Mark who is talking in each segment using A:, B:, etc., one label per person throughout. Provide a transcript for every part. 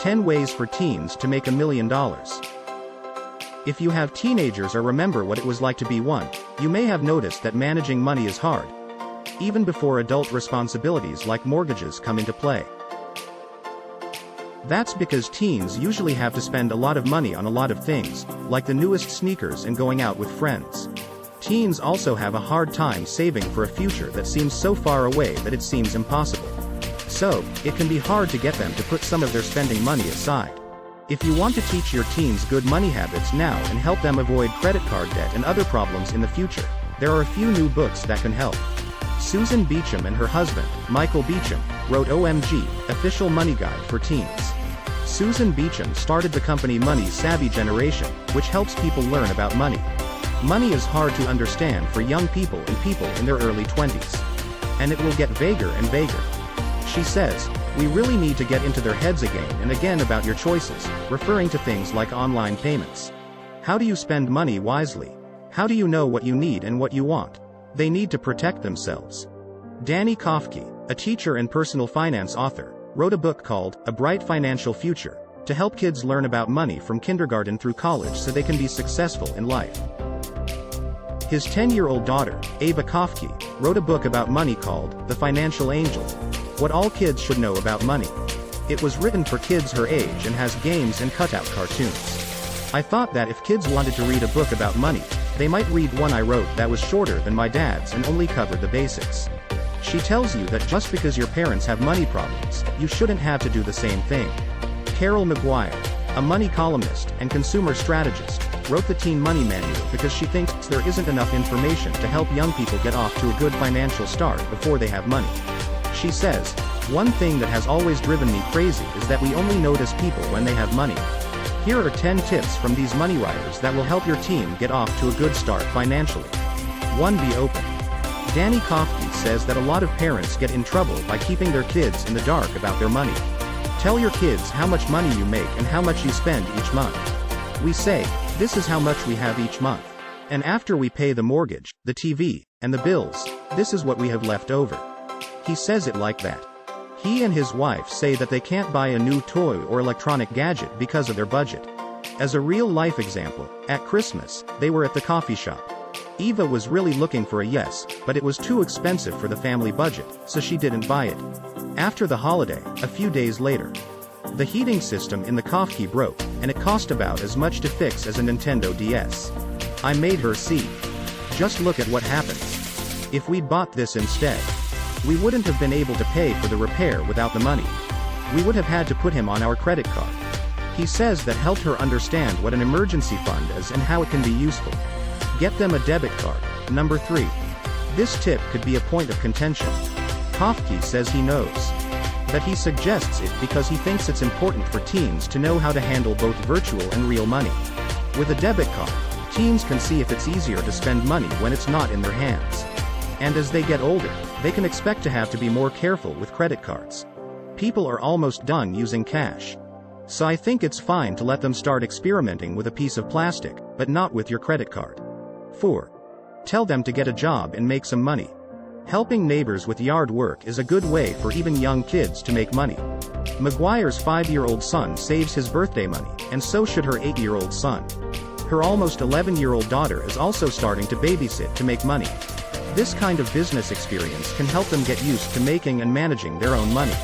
A: 10 Ways for Teens to Make $1 Million. If you have teenagers or remember what it was like to be one, you may have noticed that managing money is hard, even before adult responsibilities like mortgages come into play. That's because teens usually have to spend a lot of money on a lot of things, like the newest sneakers and going out with friends. Teens also have a hard time saving for a future that seems so far away that it seems impossible. So, it can be hard to get them to put some of their spending money aside. If you want to teach your teens good money habits now and help them avoid credit card debt and other problems in the future, there are a few new books that can help. Susan Beacham and her husband, Michael Beacham, wrote OMG, Official Money Guide for Teens. Susan Beacham started the company Money Savvy Generation, which helps people learn about money. Money is hard to understand for young people and people in their early 20s. And it will get vaguer and vaguer. She says, we really need to get into their heads again and again about your choices, referring to things like online payments. How do you spend money wisely? How do you know what you need and what you want? They need to protect themselves. Danny Kofke, a teacher and personal finance author, wrote a book called A Bright Financial Future, to help kids learn about money from kindergarten through college so they can be successful in life. His 10-year-old daughter, Ava Kofke, wrote a book about money called The Financial Angel: What All Kids Should Know About Money. It was written for kids her age and has games and cutout cartoons. I thought that if kids wanted to read a book about money, they might read one I wrote that was shorter than my dad's and only covered the basics. She tells you that just because your parents have money problems, you shouldn't have to do the same thing. Carol McGuire, a money columnist and consumer strategist, wrote the Teen Money Manual because she thinks there isn't enough information to help young people get off to a good financial start before they have money. She says, one thing that has always driven me crazy is that we only notice people when they have money. Here are 10 tips from these money writers that will help your teen get off to a good start financially. 1. Be open. Danny Kofke says that a lot of parents get in trouble by keeping their kids in the dark about their money. Tell your kids how much money you make and how much you spend each month. We say, this is how much we have each month. And after we pay the mortgage, the TV, and the bills, this is what we have left over. He says it like that. He and his wife say that they can't buy a new toy or electronic gadget because of their budget. As a real-life example, at Christmas, they were at the coffee shop. Eva was really looking for a yes, but it was too expensive for the family budget, so she didn't buy it. After the holiday, a few days later, the heating system in the coffee broke, and it cost about as much to fix as a Nintendo DS. I made her see. Just look at what happens. If we'd bought this instead, we wouldn't have been able to pay for the repair without the money. We would have had to put him on our credit card. He says that helped her understand what an emergency fund is and how it can be useful. Get them a debit card. Number 3. This tip could be a point of contention. Kofke says he knows that he suggests it because he thinks it's important for teens to know how to handle both virtual and real money. With a debit card, teens can see if it's easier to spend money when it's not in their hands. And as they get older, they can expect to have to be more careful with credit cards. People are almost done using cash. So I think it's fine to let them start experimenting with a piece of plastic, but not with your credit card. 4. Tell them to get a job and make some money. Helping neighbors with yard work is a good way for even young kids to make money. McGuire's 5-year-old son saves his birthday money, and so should her 8-year-old son. Her almost 11-year-old daughter is also starting to babysit to make money. This kind of business experience can help them get used to making and managing their own money.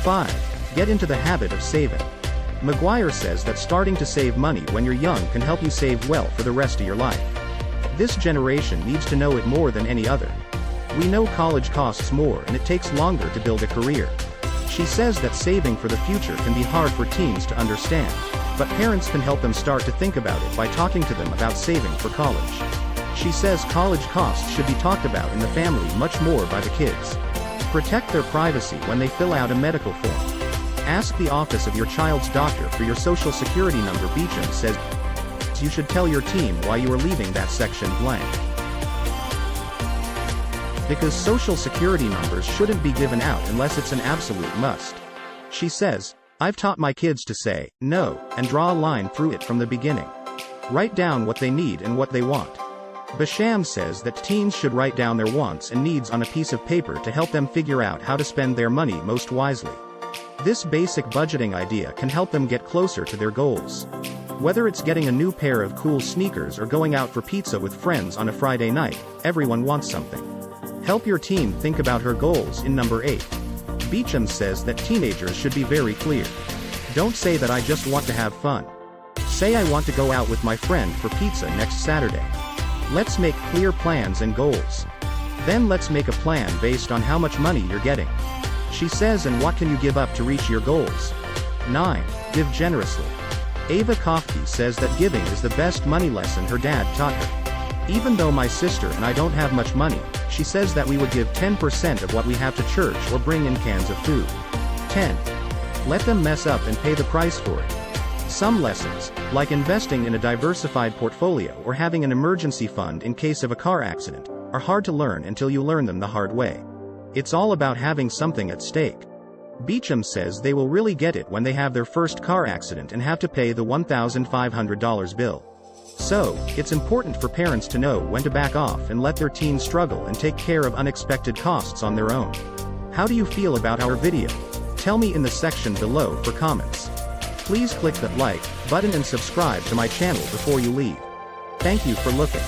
A: 5. Get into the habit of saving. McGuire says that starting to save money when you're young can help you save well for the rest of your life. This generation needs to know it more than any other. We know college costs more and it takes longer to build a career. She says that saving for the future can be hard for teens to understand, but parents can help them start to think about it by talking to them about saving for college. She says college costs should be talked about in the family much more by the kids. Protect their privacy when they fill out a medical form. Ask the office of your child's doctor for your social security number. Beacham says you should tell your team why you are leaving that section blank. Because social security numbers shouldn't be given out unless it's an absolute must. She says, I've taught my kids to say no and draw a line through it from the beginning. Write down what they need and what they want. Beacham says that teens should write down their wants and needs on a piece of paper to help them figure out how to spend their money most wisely. This basic budgeting idea can help them get closer to their goals. Whether it's getting a new pair of cool sneakers or going out for pizza with friends on a Friday night, everyone wants something. Help your teen think about her goals in number 8. Beecham says that teenagers should be very clear. Don't say that I just want to have fun. Say I want to go out with my friend for pizza next Saturday. Let's make clear plans and goals. Then let's make a plan based on how much money you're getting. She says, and what can you give up to reach your goals? 9. Give generously. Ava Kofke says that giving is the best money lesson her dad taught her. Even though my sister and I don't have much money, she says that we would give 10% of what we have to church or bring in cans of food. 10. Let them mess up and pay the price for it. Some lessons, like investing in a diversified portfolio or having an emergency fund in case of a car accident, are hard to learn until you learn them the hard way. It's all about having something at stake. Beecham says they will really get it when they have their first car accident and have to pay the $1,500 bill. So, it's important for parents to know when to back off and let their teens struggle and take care of unexpected costs on their own. How do you feel about our video? Tell me in the section below for comments. Please click that like button and subscribe to my channel before you leave. Thank you for looking.